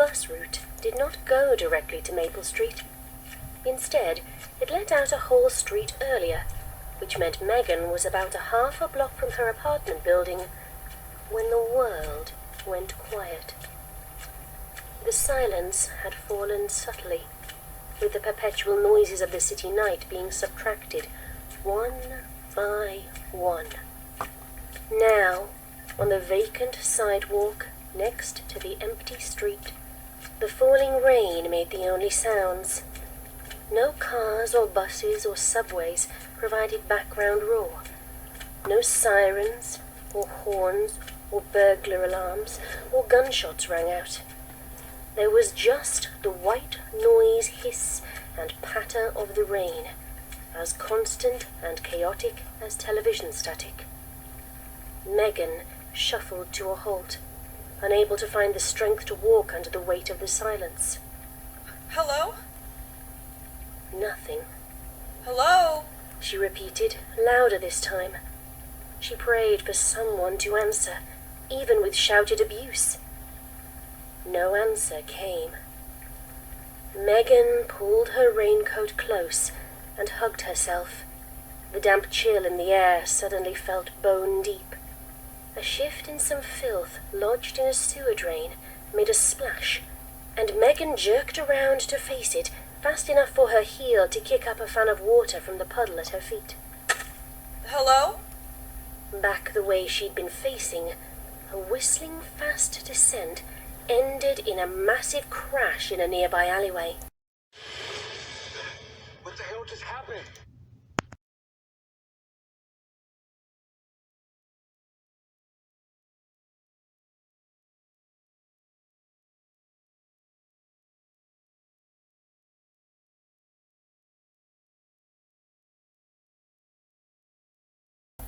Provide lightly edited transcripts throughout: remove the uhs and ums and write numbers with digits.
bus route did not go directly to Maple Street. Instead, it let out a whole street earlier, which meant Megan was about a half a block from her apartment building when the world went quiet. The silence had fallen subtly, with the perpetual noises of the city night being subtracted one by one. Now, on the vacant sidewalk next to the empty street, the falling rain made the only sounds. No cars or buses or subways provided background roar. No sirens or horns or burglar alarms or gunshots rang out. There was just the white noise, hiss, and patter of the rain, as constant and chaotic as television static. Megan shuffled to a halt, unable to find the strength to walk under the weight of the silence. Hello? Nothing. Hello? She repeated, louder this time. She prayed for someone to answer, even with shouted abuse. No answer came. Megan pulled her raincoat close and hugged herself. The damp chill in the air suddenly felt bone deep. A shift in some filth lodged in a sewer drain made a splash, and Megan jerked around to face it, fast enough for her heel to kick up a fan of water from the puddle at her feet. Hello? Back the way she'd been facing, a whistling fast descent ended in a massive crash in a nearby alleyway. What the hell just happened?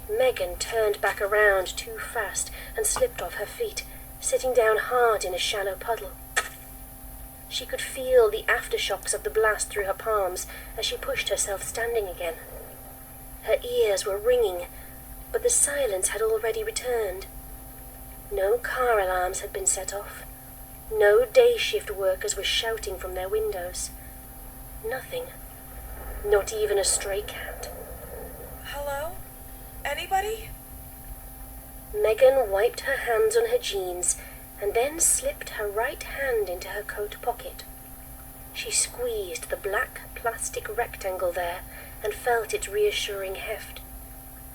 Megan turned back around too fast and slipped off her feet, sitting down hard in a shallow puddle. She could feel the aftershocks of the blast through her palms as she pushed herself standing again. Her ears were ringing, but the silence had already returned. No car alarms had been set off. No day shift workers were shouting from their windows. Nothing. Not even a stray cat. Hello? Anybody? Megan wiped her hands on her jeans and then slipped her right hand into her coat pocket. She squeezed the black plastic rectangle there and felt its reassuring heft.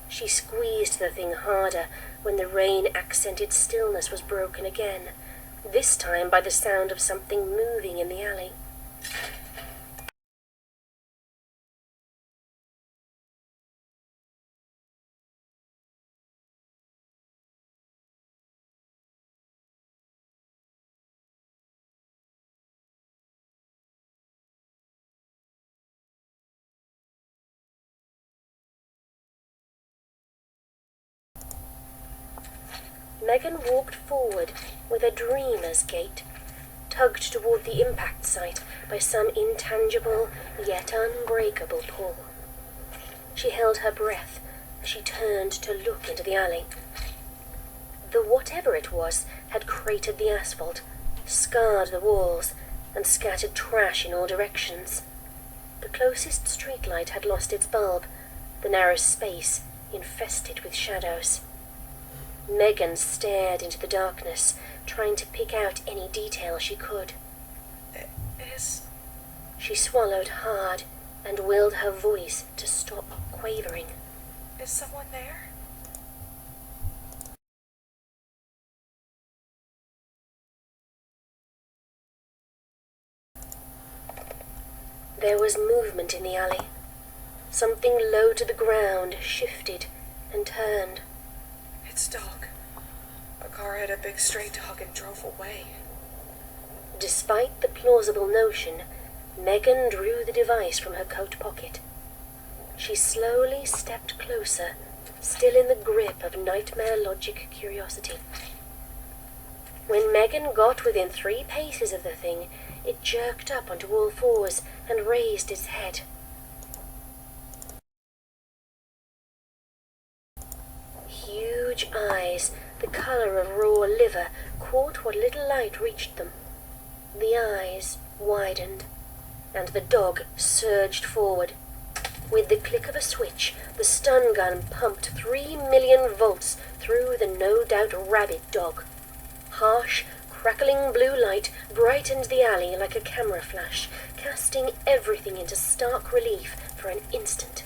She squeezed the thing harder when the rain-accented stillness was broken again, this time by the sound of something moving in the alley. Megan walked forward with a dreamer's gait, tugged toward the impact site by some intangible yet unbreakable pull. She held her breath as she turned to look into the alley. The whatever it was had cratered the asphalt, scarred the walls, and scattered trash in all directions. The closest streetlight had lost its bulb, the narrow space infested with shadows. Megan stared into the darkness, trying to pick out any detail she could. She swallowed hard and willed her voice to stop quavering. Is someone there? There was movement in the alley. Something low to the ground shifted and turned. It's Doc. A car had a big straight dog and drove away. Despite the plausible notion, Megan drew the device from her coat pocket. She slowly stepped closer, still in the grip of nightmare logic curiosity. When Megan got within 3 paces of the thing, it jerked up onto all fours and raised its head. Huge eyes, the color of raw liver, caught what little light reached them. The eyes widened, and the dog surged forward. With the click of a switch, the stun gun pumped 3 million volts through the no-doubt rabid dog. Harsh, crackling blue light brightened the alley like a camera flash, casting everything into stark relief for an instant.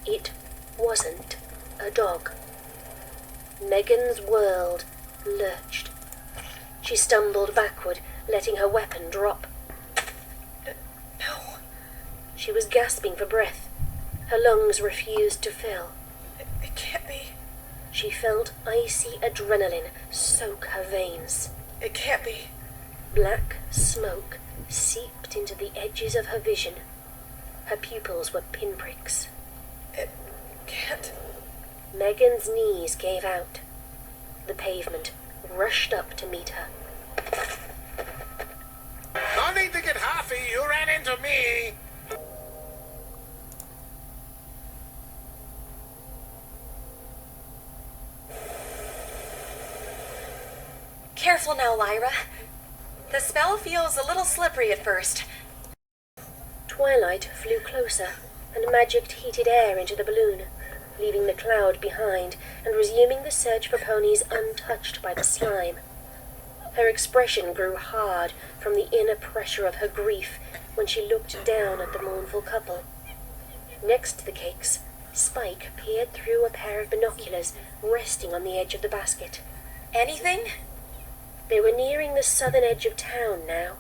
It wasn't a dog. Megan's world lurched. She stumbled backward, letting her weapon drop. No. She was gasping for breath. Her lungs refused to fill. It can't be. She felt icy adrenaline soak her veins. It can't be. Black smoke seeped into the edges of her vision. Her pupils were pinpricks. It can't. Megan's knees gave out. The pavement rushed up to meet her. No need to get huffy, you ran into me. Careful now, Lyra. The spell feels a little slippery at first. Twilight flew closer and magicked heated air into the balloon, leaving the cloud behind and resuming the search for ponies untouched by the slime. Her expression grew hard from the inner pressure of her grief when she looked down at the mournful couple. Next to the cakes, Spike peered through a pair of binoculars resting on the edge of the basket. Anything? They were nearing the southern edge of town now.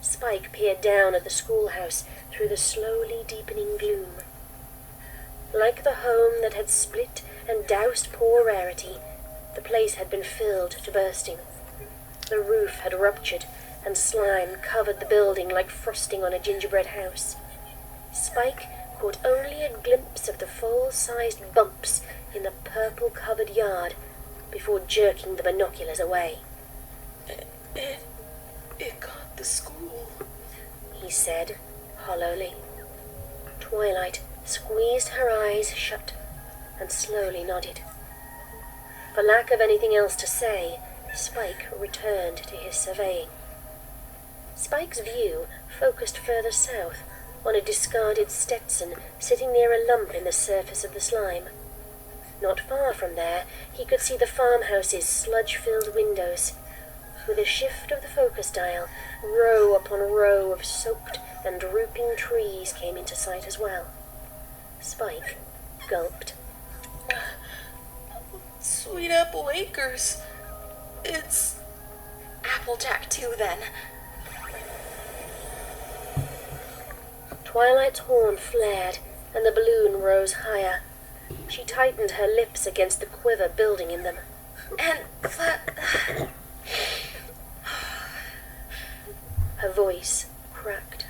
Spike peered down at the schoolhouse through the slowly deepening gloom. Like the home that had split and doused poor Rarity, the place had been filled to bursting. The roof had ruptured, and slime covered the building like frosting on a gingerbread house. Spike caught only a glimpse of the full-sized bumps in the purple-covered yard before jerking the binoculars away. It got the school, he said, hollowly. Twilight squeezed her eyes shut and slowly nodded. For lack of anything else to say, Spike returned to his surveying. Spike's view focused further south on a discarded Stetson sitting near a lump in the surface of the slime. Not far from there, he could see the farmhouse's sludge-filled windows. With a shift of the focus dial, row upon row of soaked and drooping trees came into sight as well. Spike gulped. Sweet Apple Acres. It's Applejack too, then. Twilight's horn flared, and the balloon rose higher. She tightened her lips against the quiver building in them. And Her voice cracked.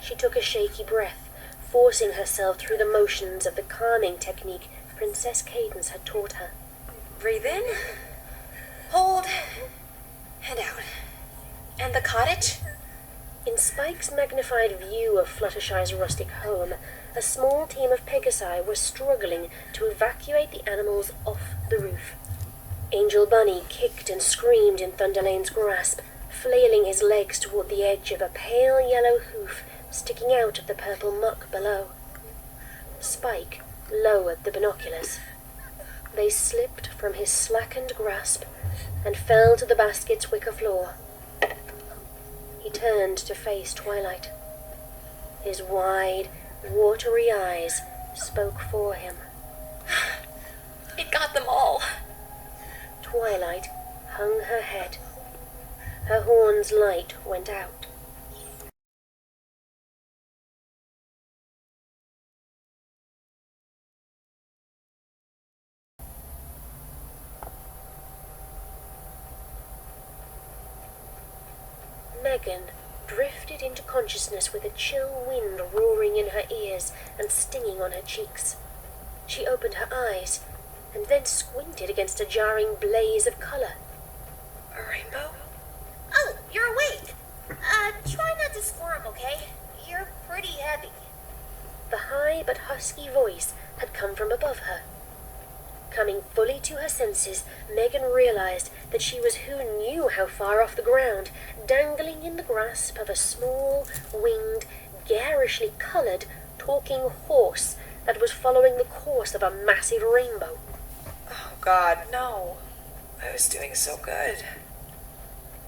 She took a shaky breath, forcing herself through the motions of the calming technique Princess Cadence had taught her. breathe in, hold, and out. And the cottage? In Spike's magnified view of Fluttershy's rustic home, a small team of Pegasi were struggling to evacuate the animals off the roof. Angel Bunny kicked and screamed in Thunderlane's grasp, flailing his legs toward the edge of a pale yellow hoof sticking out of the purple muck below. Spike lowered the binoculars. They slipped from his slackened grasp and fell to the basket's wicker floor. He turned to face Twilight. His wide, watery eyes spoke for him. It got them all. Twilight hung her head. Her horn's light went out. Megan drifted into consciousness with a chill wind roaring in her ears and stinging on her cheeks. She opened her eyes and then squinted against a jarring blaze of color. a rainbow. Oh, you're awake. Try not to squirm, okay? You're pretty heavy. the high but husky voice had come from above her. Coming fully to her senses, Megan realized that she was who knew how far off the ground, dangling in the grasp of a small, winged, garishly coloured, talking horse that was following the course of a massive rainbow. Oh, God, no. I was doing so good.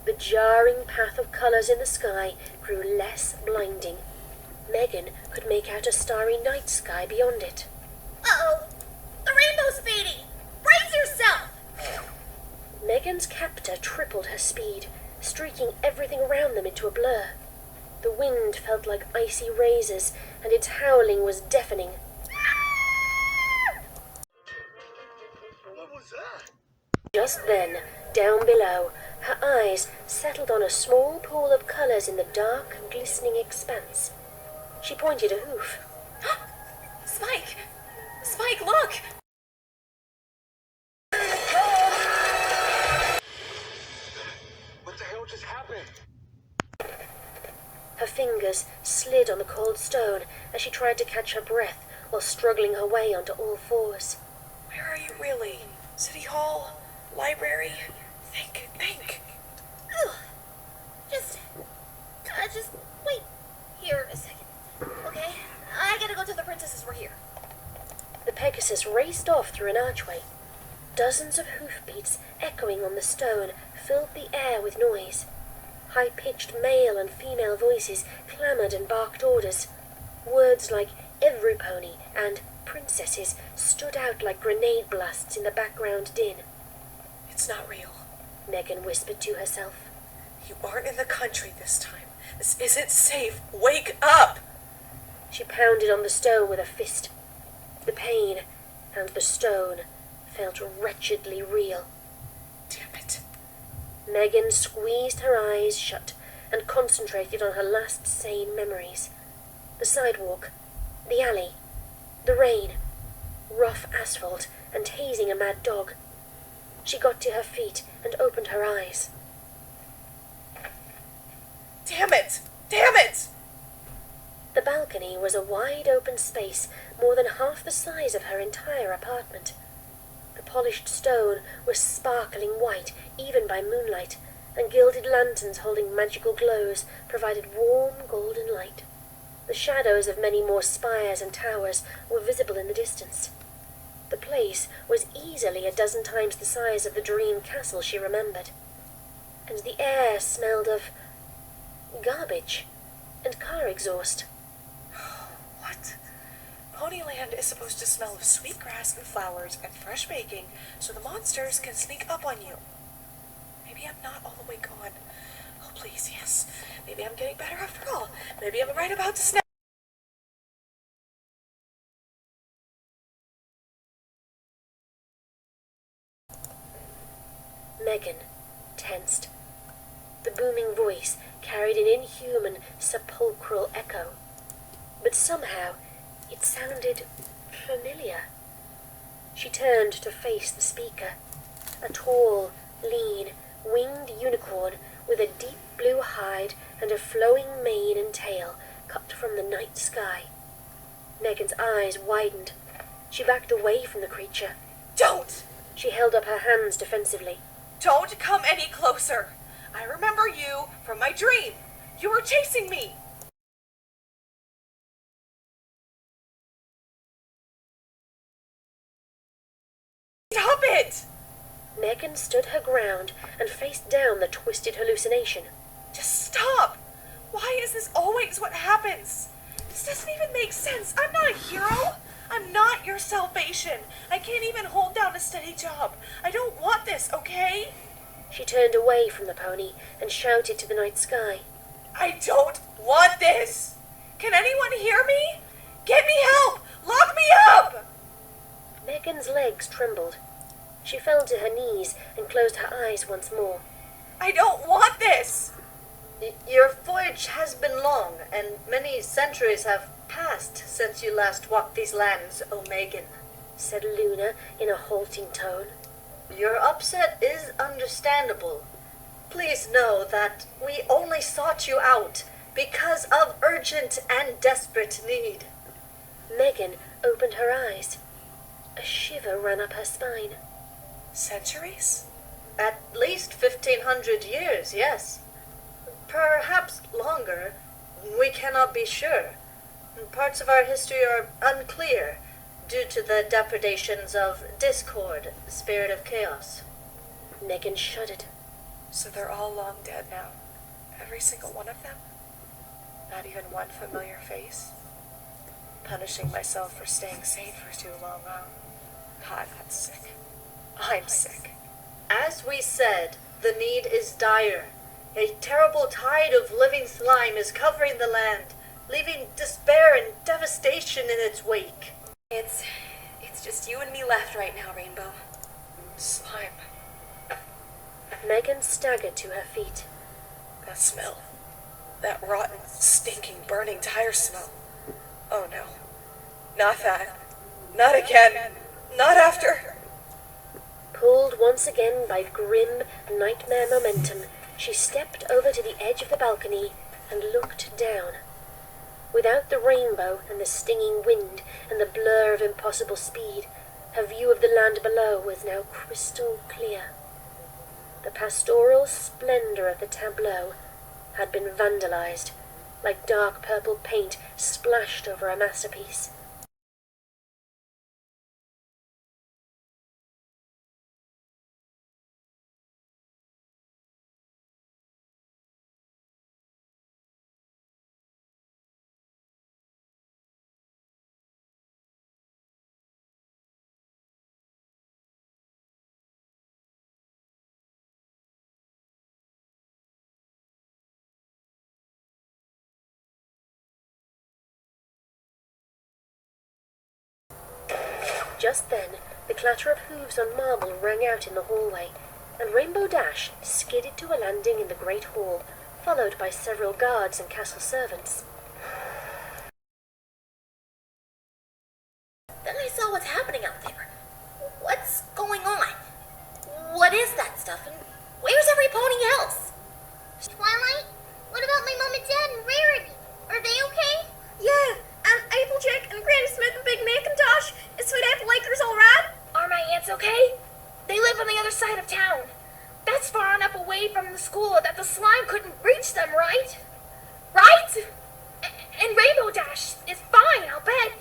The jarring path of colours in the sky grew less blinding. Megan could make out a starry night sky beyond it. Uh-oh! The rainbow's fading! Brace yourself! Megan's captor tripled her speed, streaking everything around them into a blur. The wind felt like icy razors, and its howling was deafening. What was that? Just then, down below, her eyes settled on a small pool of colours in the dark, glistening expanse. She pointed a hoof. Spike! Spike, look! What the hell just happened? Her fingers slid on the cold stone as she tried to catch her breath while struggling her way onto all fours. Where are you really? City Hall? Library? Think. Ugh. Just wait here a second, okay? I gotta go tell the princesses we're here. The Pegasus raced off through an archway. Dozens of hoofbeats echoing on the stone filled the air with noise. High-pitched male and female voices clamoured and barked orders. Words like every pony and princesses stood out like grenade blasts in the background din. It's not real. Megan whispered to herself. You aren't in the country this time. This isn't safe. Wake up! She pounded on the stone with a fist. The pain and the stone felt wretchedly real. Damn it. Megan squeezed her eyes shut and concentrated on her last sane memories. The sidewalk, the alley, the rain, rough asphalt, and tasing a mad dog. She got to her feet and opened her eyes. Damn it! Damn it! The balcony was a wide open space more than half the size of her entire apartment. The polished stone was sparkling white even by moonlight, and gilded lanterns holding magical glows provided warm golden light. The shadows of many more spires and towers were visible in the distance. The place was easily a dozen times the size of the dream castle she remembered, and the air smelled of garbage and car exhaust. What? Ponyland is supposed to smell of sweet grass and flowers and fresh baking so the monsters can sneak up on you. Maybe I'm not all the way gone. Oh, please, yes. Maybe I'm getting better after all. Maybe I'm right about to snap. Megan tensed. The booming voice carried an inhuman, sepulchral echo. But somehow it sounded familiar. She turned to face the speaker, a tall, lean, winged unicorn with a deep blue hide and a flowing mane and tail cut from the night sky. Megan's eyes widened. She backed away from the creature. Don't! She held up her hands defensively. Don't come any closer! I remember you from my dream. You were chasing me. Stop it! Megan stood her ground and faced down the twisted hallucination. Just stop! Why is this always what happens? This doesn't even make sense. I'm not a hero. I'm not your salvation. I can't even hold down a steady job. I don't want this, okay? She turned away from the pony and shouted to the night sky. I don't want this! Can anyone hear me? Get me help! Lock me up! Megan's legs trembled. She fell to her knees and closed her eyes once more. I don't want this! Your voyage has been long, and many centuries have passed since you last walked these lands, O Megan, said Luna in a halting tone. Your upset is understandable. Please know that we only sought you out because of urgent and desperate need. Megan opened her eyes. A shiver ran up her spine. Centuries? At least 1,500 years, yes. Perhaps longer. We cannot be sure. Parts of our history are unclear due to the depredations of Discord, spirit of chaos. Megan shuddered. So they're all long dead now. Every single one of them? Not even one familiar face? Punishing myself for staying sane for too long, huh? God, that's sick. I'm sick. As we said, the need is dire. A terrible tide of living slime is covering the land, leaving despair and devastation in its wake. It's just you and me left right now, Rainbow. Slime. Megan staggered to her feet. That smell. That rotten, stinking, burning tire smell. Oh no. Not that. Not again. Not after. Pulled once again by grim nightmare momentum, she stepped over to the edge of the balcony and looked down. Without the rainbow and the stinging wind and the blur of impossible speed, her view of the land below was now crystal clear. The pastoral splendor of the tableau had been vandalized, like dark purple paint splashed over a masterpiece. Just then, the clatter of hooves on marble rang out in the hallway, and Rainbow Dash skidded to a landing in the great hall, followed by several guards and castle servants. Then I saw what's happening out there. What's going on? What is that stuff? And where's every pony else? Twilight? What about my mom and dad and Rarity? Are they okay? Yeah, and Applejack and Granny Smith and Big Macintosh and Sweet Apple Lakers all right? Are my aunts okay? They live on the other side of town. That's far enough away from the school that the slime couldn't reach them, right? Right? And Rainbow Dash is fine, I'll bet.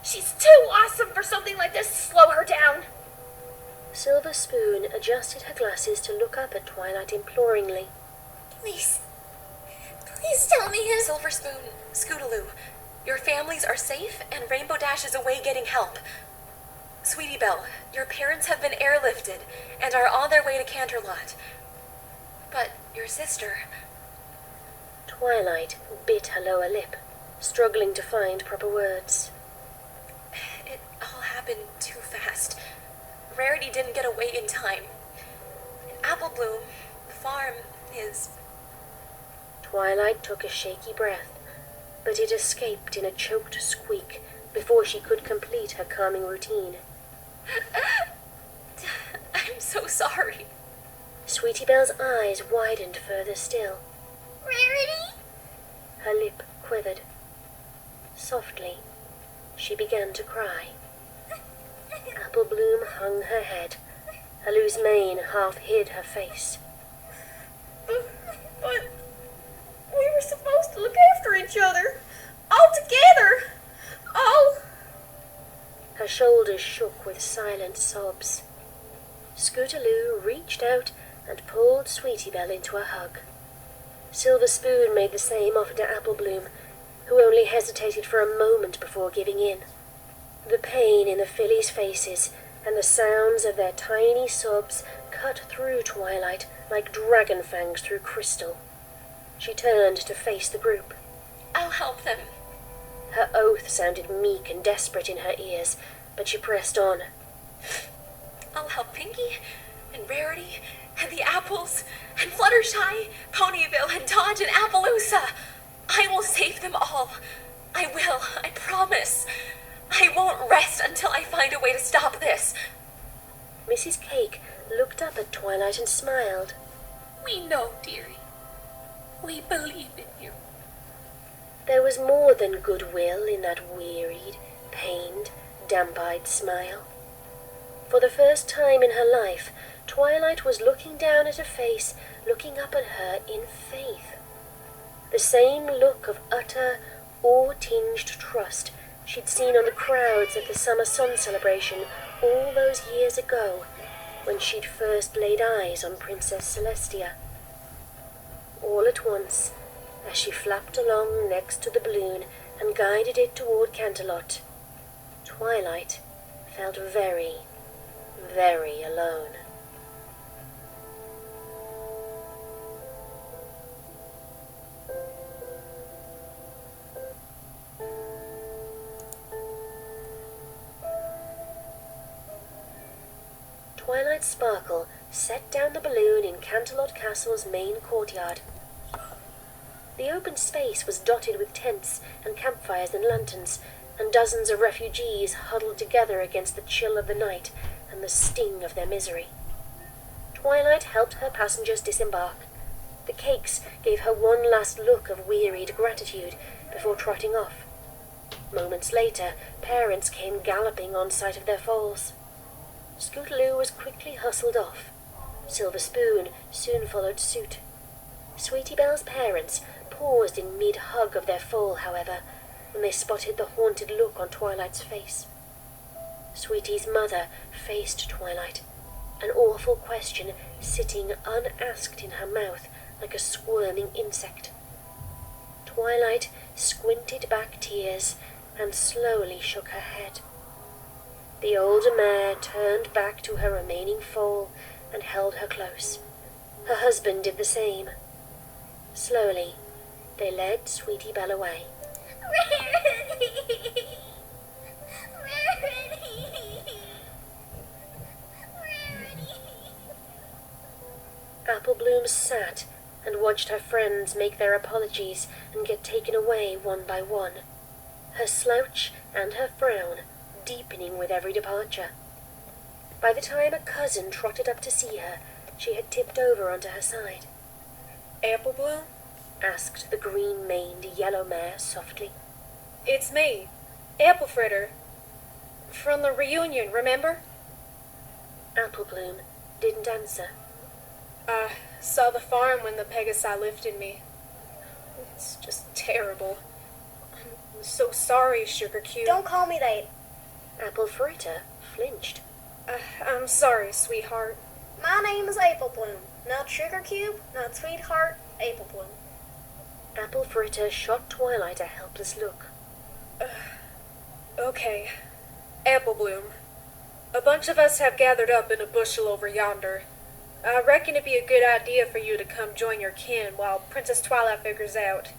She's too awesome for something like this to slow her down. Silver Spoon adjusted her glasses to look up at Twilight imploringly. Please tell me his... Silver Spoon, Scootaloo, your families are safe and Rainbow Dash is away getting help. Sweetie Belle, your parents have been airlifted and are on their way to Canterlot. But your sister... Twilight bit her lower lip, struggling to find proper words. It all happened too fast. Rarity didn't get away in time. Apple Bloom, the farm, is... Twilight took a shaky breath, but it escaped in a choked squeak before she could complete her calming routine. I'm so sorry. Sweetie Belle's eyes widened further still. Rarity? Her lip quivered. Softly, she began to cry. Apple Bloom hung her head. Her loose mane half hid her face. But we were supposed to look after each other. All together. All... Her shoulders shook with silent sobs. Scootaloo reached out and pulled Sweetie Belle into a hug. Silver Spoon made the same offer to Apple Bloom, who only hesitated for a moment before giving in. The pain in the fillies' faces and the sounds of their tiny sobs cut through Twilight like dragon fangs through crystal. She turned to face the group. I'll help them. Her oath sounded meek and desperate in her ears, but she pressed on. I'll help Pinky and Rarity and the Apples and Fluttershy, Ponyville and Dodge and Appaloosa. I will save them all. I will, I promise. I won't rest until I find a way to stop this. Mrs. Cake looked up at Twilight and smiled. We know, dearie. We believe in you. There was more than goodwill in that wearied, pained, damp-eyed smile. For the first time in her life, Twilight was looking down at her face, looking up at her in faith. The same look of utter, awe-tinged trust she'd seen on the crowds at the summer sun celebration all those years ago, when she'd first laid eyes on Princess Celestia. All at once, as she flapped along next to the balloon and guided it toward Canterlot, Twilight felt very, very alone. Twilight Sparkle set down the balloon in Canterlot Castle's main courtyard. The open space was dotted with tents and campfires and lanterns, and dozens of refugees huddled together against the chill of the night and the sting of their misery. Twilight helped her passengers disembark. The cakes gave her one last look of wearied gratitude before trotting off. Moments later, parents came galloping on sight of their foals. Scootaloo was quickly hustled off. Silver Spoon soon followed suit. Sweetie Belle's parents paused in mid-hug of their foal, however, when they spotted the haunted look on Twilight's face. Sweetie's mother faced Twilight, an awful question sitting unasked in her mouth like a squirming insect. Twilight squinted back tears and slowly shook her head. The older mare turned back to her remaining foal and held her close. Her husband did the same. Slowly, they led Sweetie Belle away. Rarity! Rarity! Rarity! Apple Bloom sat and watched her friends make their apologies and get taken away one by one, her slouch and her frown deepening with every departure. By the time a cousin trotted up to see her, she had tipped over onto her side. Apple Bloom? Asked the green-maned yellow mare softly. It's me, Apple Fritter. From the reunion, remember? Apple Bloom didn't answer. I saw the farm when the Pegasi lifted me. It's just terrible. I'm so sorry, Sugar Cube. Don't call me that. Apple Fritter flinched. I'm sorry, sweetheart. My name is Apple Bloom. Not Sugar Cube, not Sweetheart, Apple Bloom. Apple Fritter shot Twilight a helpless look. Okay. Apple Bloom. A bunch of us have gathered up in a bushel over yonder. I reckon it'd be a good idea for you to come join your kin while Princess Twilight figures out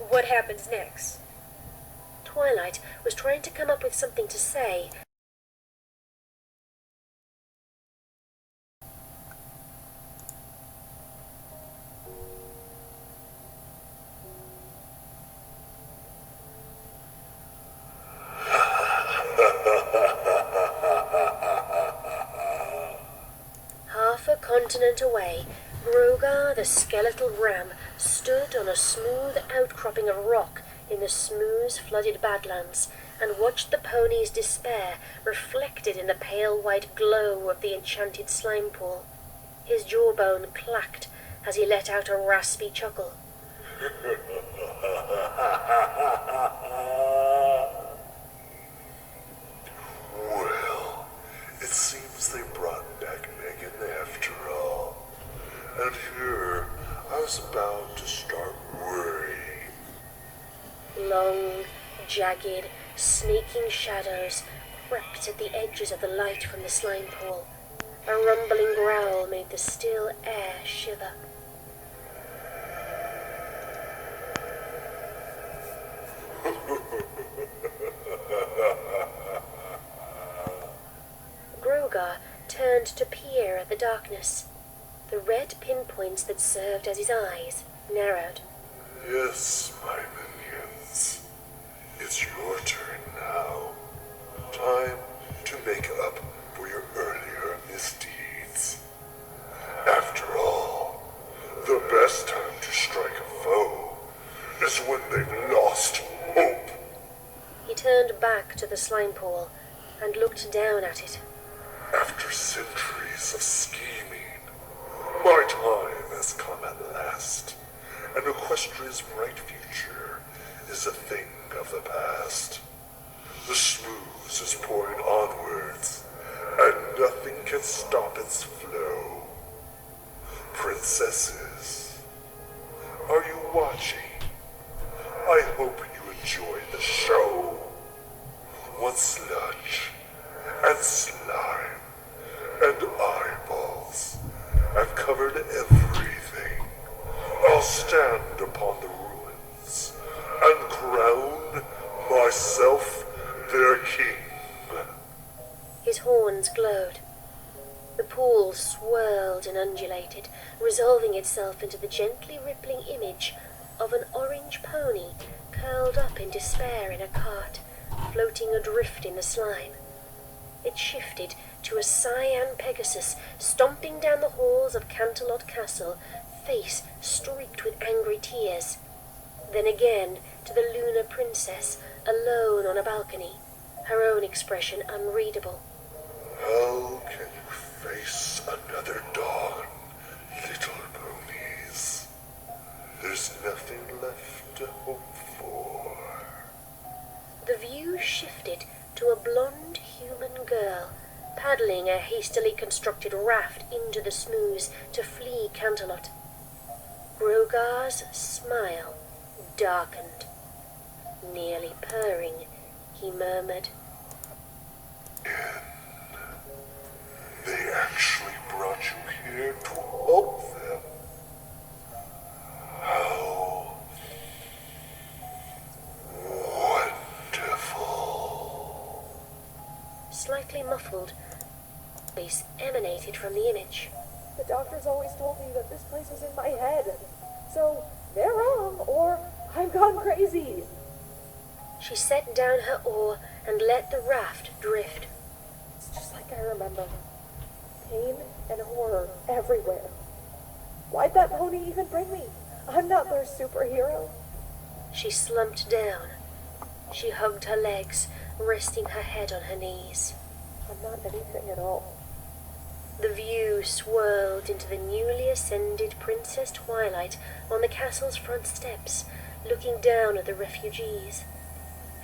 what happens next. Twilight was trying to come up with something to say. Half a continent away, Grogar the skeletal ram stood on a smooth outcropping of rock in the smooth, flooded Badlands, and watched the pony's despair reflected in the pale white glow of the enchanted slime pool. His jawbone clacked as he let out a raspy chuckle. Well, it seems they brought back Megan after all. And here, I was about to start worrying. Long, jagged, snaking shadows crept at the edges of the light from the slime pool. A rumbling growl made the still air shiver. Grogar turned to peer at the darkness. The red pinpoints that served as his eyes narrowed. Yes, my minions. It's your turn now. Time to make up for your earlier misdeeds. After all, the best time to strike a foe is when they've lost hope. He turned back to the slime pool and looked down at it. After centuries of scheming, my time has come at last, and Equestria's bright future is a thing of the past. The smooth is pouring onwards, and nothing can stop its flow. Princesses, are you watching? I hope you enjoyed the show. Once sludge and slime and eyeballs have covered everything, I'll stand upon the ruins and crown myself their king. His horns glowed. The pool swirled and undulated, resolving itself into the gently rippling image of an orange pony curled up in despair in a cart, floating adrift in the slime. It shifted to a cyan Pegasus stomping down the halls of Canterlot Castle, face streaked with angry tears. Then again to the lunar princess, alone on a balcony, her own expression unreadable. How can you face another dawn, little ponies? There's nothing left to hope for. The view shifted to a blonde human girl, paddling a hastily constructed raft into the smooths to flee Canterlot. Grogar's smile darkened. Nearly purring, he murmured, They actually brought you here to help them. How wonderful. Slightly muffled, voice emanated from the image. The doctors always told me that this place was in my head. So, they're wrong, or I've gone crazy. She set down her oar and let the raft drift. It's just like I remember. Pain and horror everywhere. Why'd that pony even bring me? I'm not their superhero. She slumped down. She hugged her legs, resting her head on her knees. I'm not anything at all. The view swirled into the newly ascended Princess Twilight on the castle's front steps, looking down at the refugees.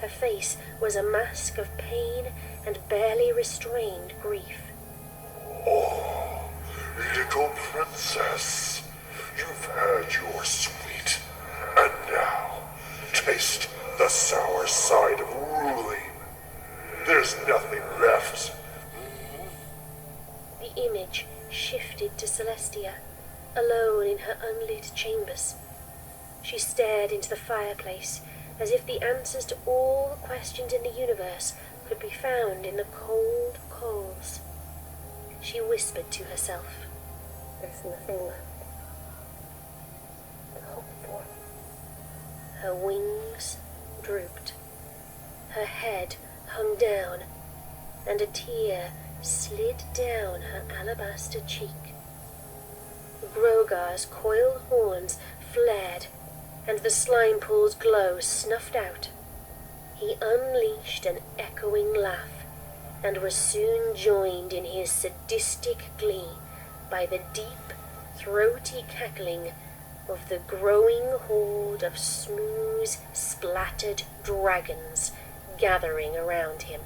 Her face was a mask of pain and barely restrained grief. Oh, little princess, you've had your sweet, and now taste the sour side of ruling. There's nothing left. The image shifted to Celestia, alone in her unlit chambers. She stared into the fireplace, as if the answers to all the questions in the universe could be found in the cold coals. She whispered to herself. There's nothing left to hope for. Her wings drooped. Her head hung down, and a tear slid down her alabaster cheek. Grogar's coiled horns flared, and the slime pool's glow snuffed out. He unleashed an echoing laugh, and was soon joined in his sadistic glee by the deep, throaty cackling of the growing horde of smooth, splattered dragons gathering around him.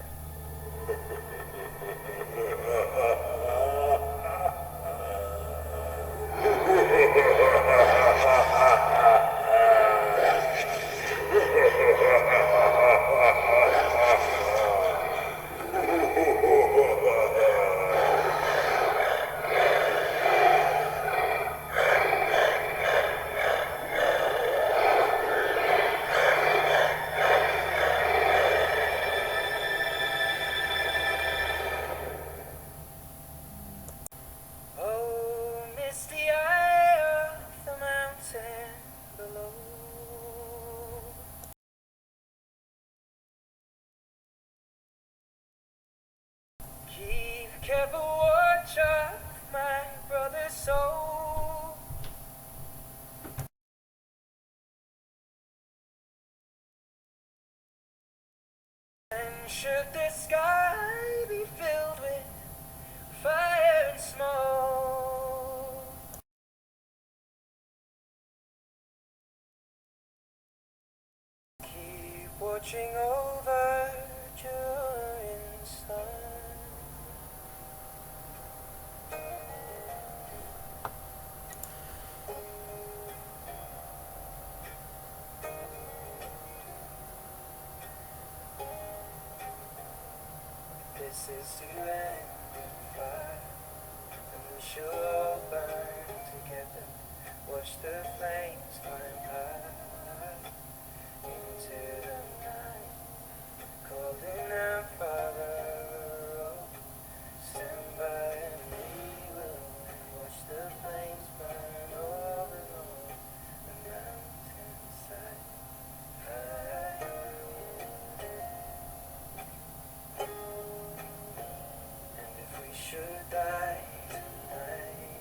watching over during sun. This is to end the fire, and we shall all burn together. Watch the flames climb high into the night, calling out, Father, oh, stand by and we will watch the flames burn all along the mountainside. And if we should die tonight,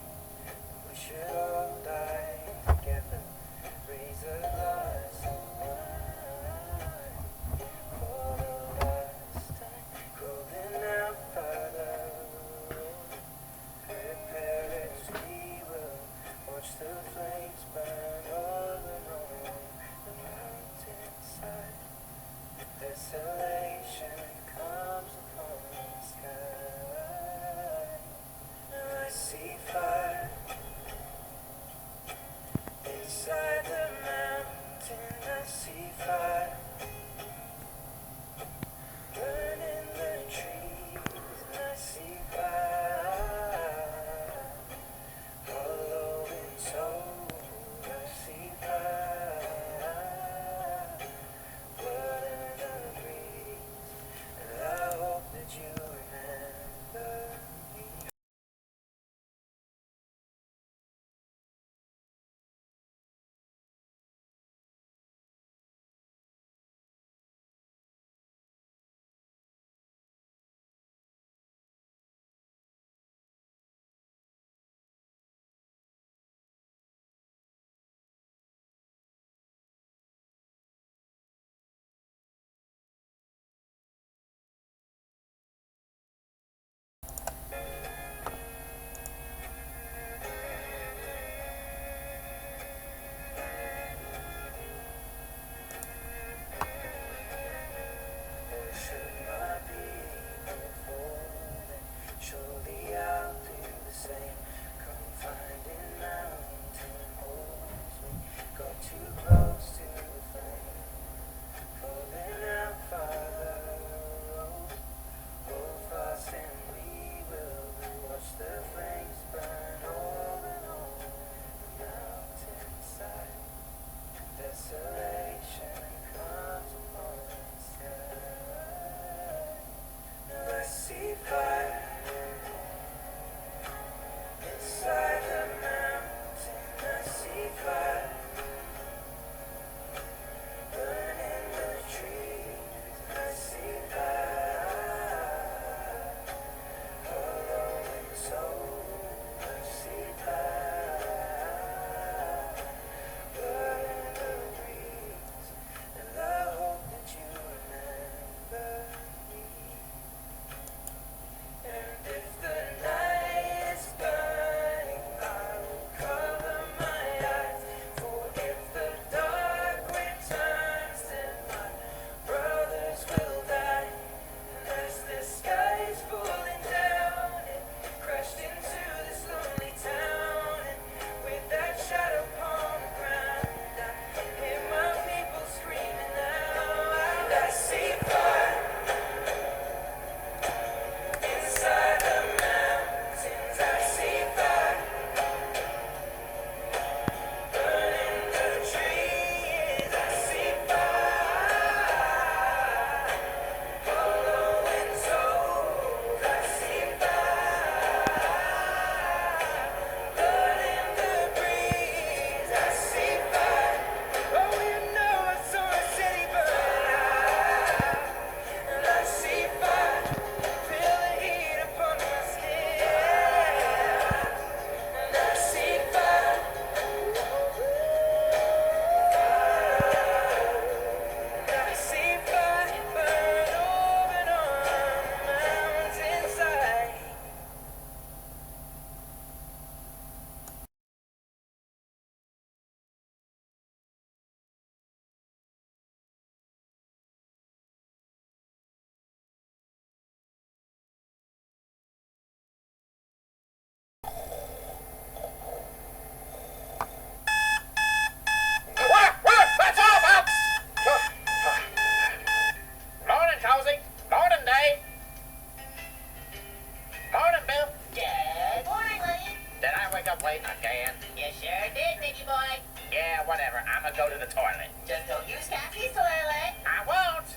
wake up late again? You sure did, Mickey boy. Yeah, whatever. I'm gonna go to the toilet. Just don't use Cassie's toilet. I won't.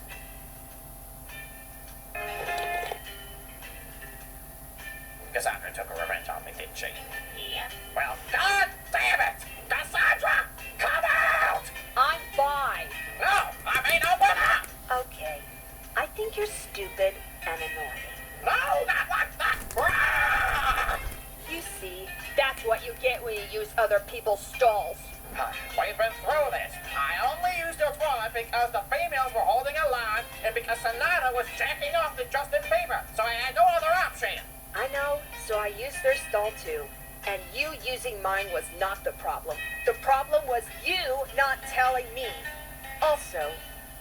Cassandra took a revenge on me, didn't she? Yeah. Well, God damn it! Cassandra, come out! I'm fine. No, I mean open up! Okay. I think you're stupid and annoying. No, not like that! Ah! You see, that's what you get when you use other people's stalls. We've been through this. I only used your toilet because the females were holding a line and because Sonata was jacking off to Justin Bieber, so I had no other option. I know, so I used their stall too. And you using mine was not the problem. The problem was you not telling me. Also,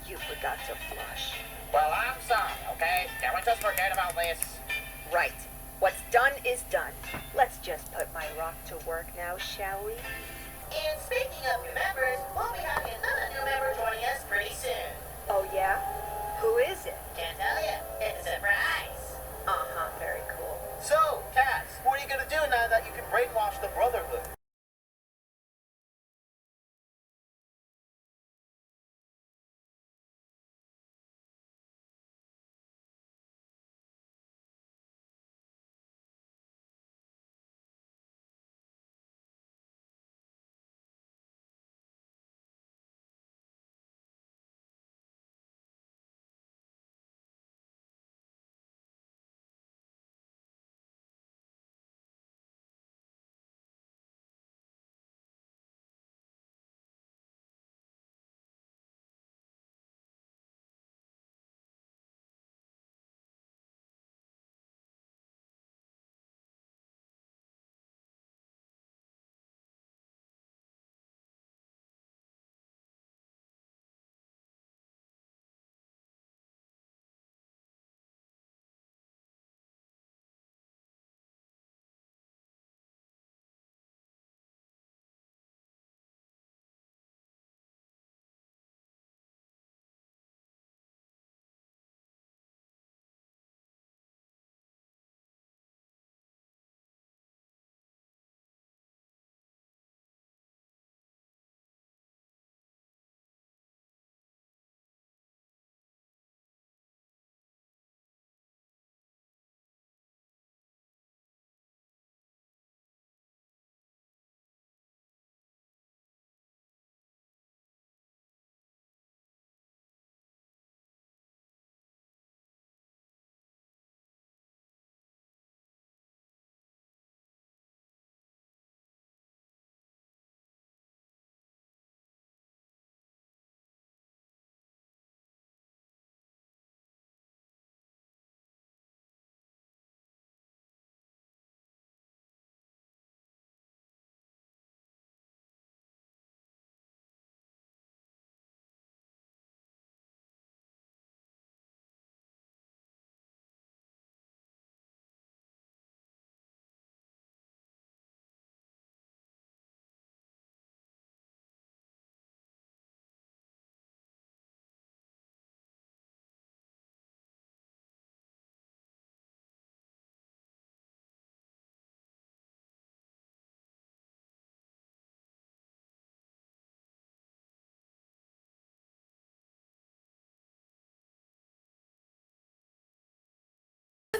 you forgot to flush. Well, I'm sorry, okay? Can we just forget about this? Right. What's done is done. Let's just put my rock to work now, shall we? And speaking of new members, we'll be having another new member joining us pretty soon. Oh yeah? Who is it? Can't tell you. It's a surprise. Uh-huh, very cool. So, Cass, what are you gonna do now that you can brainwash the Brotherhood?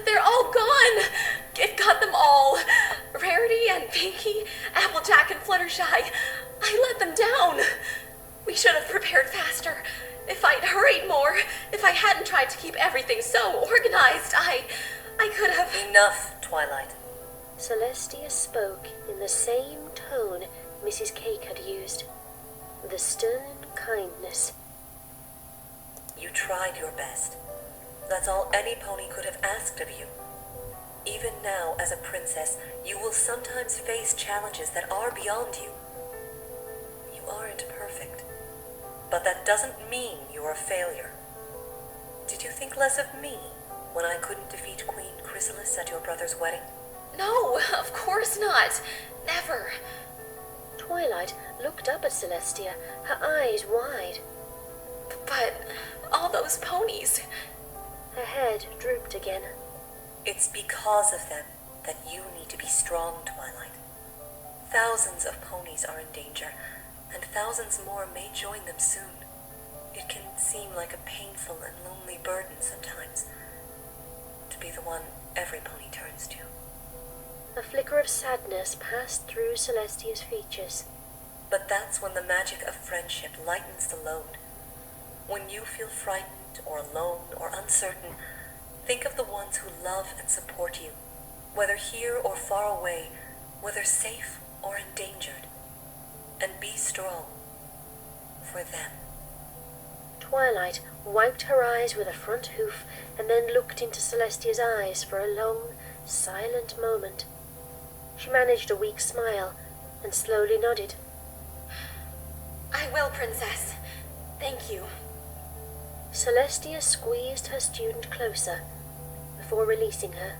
They're all gone! It got them all! Rarity and Pinky, Applejack and Fluttershy. I let them down. We should have prepared faster. If I'd hurried more, if I hadn't tried to keep everything so organized, I could have... Enough, Twilight. Celestia spoke in the same tone Mrs. Cake had used. The stern kindness. You tried your best. That's all any pony could have asked of you. Even now, as a princess, you will sometimes face challenges that are beyond you. You aren't perfect, but that doesn't mean you're a failure. Did you think less of me when I couldn't defeat Queen Chrysalis at your brother's wedding? No, of course not. Never. Twilight looked up at Celestia, her eyes wide. But all those ponies... Her head drooped again. It's because of them that you need to be strong, Twilight. Thousands of ponies are in danger, and thousands more may join them soon. It can seem like a painful and lonely burden sometimes, to be the one every pony turns to. A flicker of sadness passed through Celestia's features. But that's when the magic of friendship lightens the load. When you feel frightened or alone or uncertain, think of the ones who love and support you, whether here or far away, whether safe or endangered. And be strong for them. Twilight wiped her eyes with a front hoof and then looked into Celestia's eyes for a long, silent moment. She managed a weak smile and slowly nodded. I will, Princess. Thank you. Celestia squeezed her student closer before releasing her.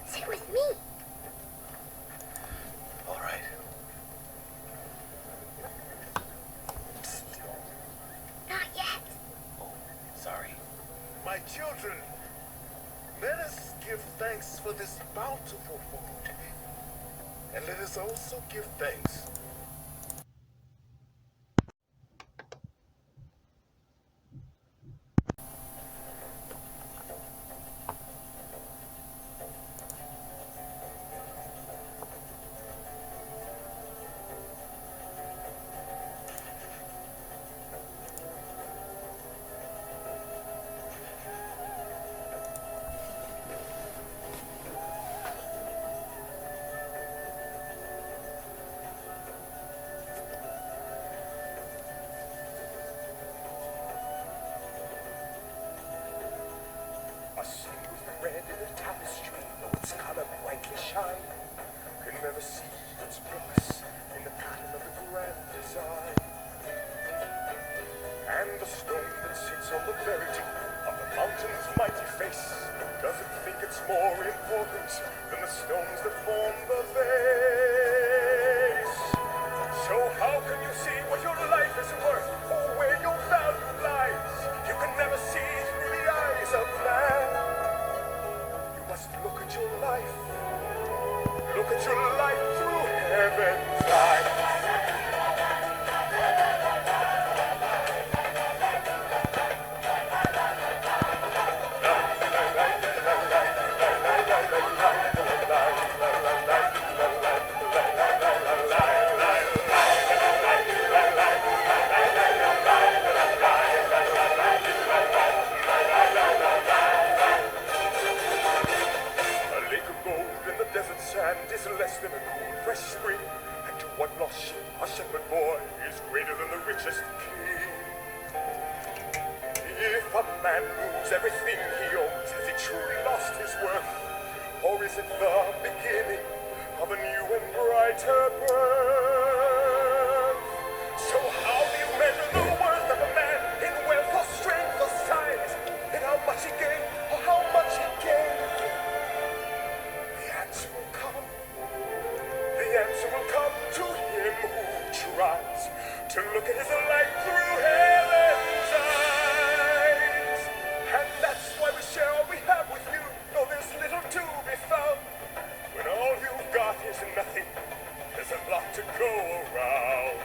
Sit with me. All right. Not yet. Oh, sorry. My children, let us give thanks for this bountiful food. And let us also give thanks. A smooth thread in a tapestry, though its color brightly shine, can never see its purpose in the pattern of the grand design. And the stone that sits on the very top of the mountain's mighty face doesn't think it's more important than the stones that form the base. So how can you see what your life is worth or where your value lies? You can never see through the eyes of man. You must look at your life. Look at your life through heaven's eyes. A lake of gold in the desert sand is less than a cool, fresh spring. And to one lost sheep, a shepherd boy is greater than the richest king. If a man loses everything he owns, has he truly lost his worth? Or is it the beginning of a new and brighter birth? So how do you measure the worth of a man in wealth or strength or size? In how much he gained or how much he gave? The answer will come. The answer will come to him who tries to look at his life through heaven's eyes. And that's why we share all we have with you, though there's little to be found. When all you've got is nothing, there's a lot to go around.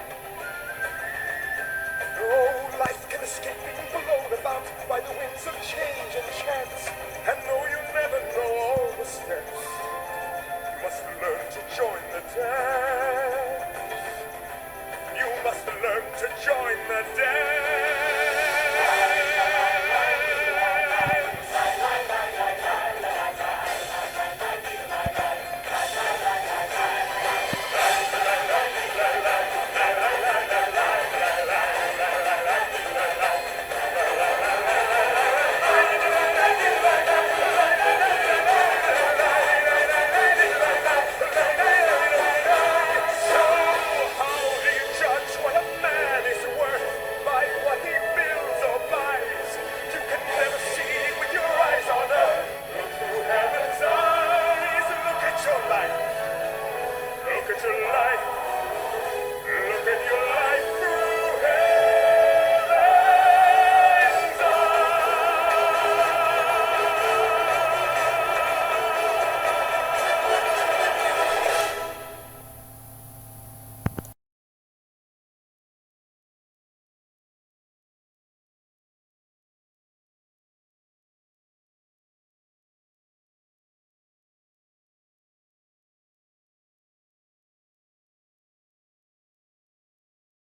No life can escape being blown about by the winds of change and chance. And though you never know all the steps, you must learn to join the dance. You must learn to join the dance. at your life. Look at your life. Look at your